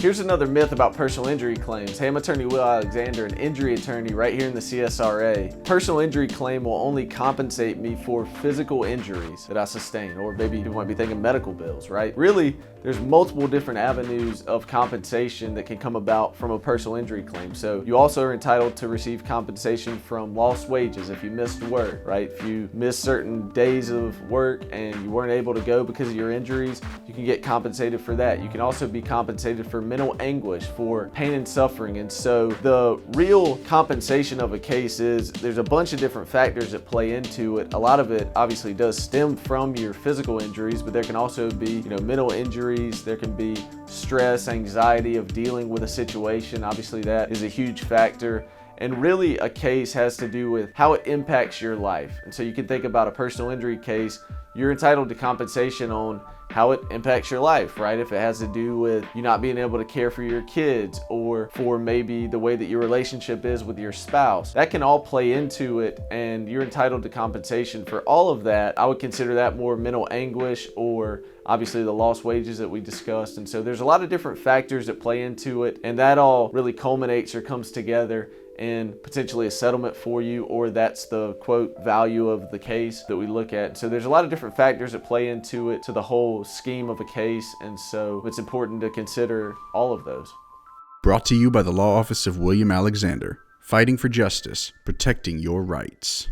Here's another myth about personal injury claims. Hey, I'm attorney Will Alexander, an injury attorney right here in the CSRA. Personal injury claim will only compensate me for physical injuries that I sustain, or maybe you might be thinking medical bills, right? Really, there's multiple different avenues of compensation that can come about from a personal injury claim. So you also are entitled to receive compensation from lost wages if you missed work, right? If you missed certain days of work and you weren't able to go because of your injuries, you can get compensated for that. You can also be compensated for mental anguish, for pain and suffering. And so the real compensation of a case is there's a bunch of different factors that play into it. A lot of it obviously does stem from your physical injuries, but there can also be, mental injuries. There can be stress, anxiety of dealing with a situation. Obviously, that is a huge factor. And really, a case has to do with how it impacts your life. And so you can think about a personal injury case, you're entitled to compensation on how it impacts your life, right? If it has to do with you not being able to care for your kids, or for maybe the way that your relationship is with your spouse, that can all play into it, and you're entitled to compensation for all of that. I would consider that more mental anguish, or obviously the lost wages that we discussed. And so there's a lot of different factors that play into it, and that all really culminates or comes together in potentially a settlement for you, or that's the quote value of the case that we look at. So there's a lot of different factors that play into it, to the whole scheme of a case, and so it's important to consider all of those. Brought to you by the Law Office of William Alexander, fighting for justice, protecting your rights.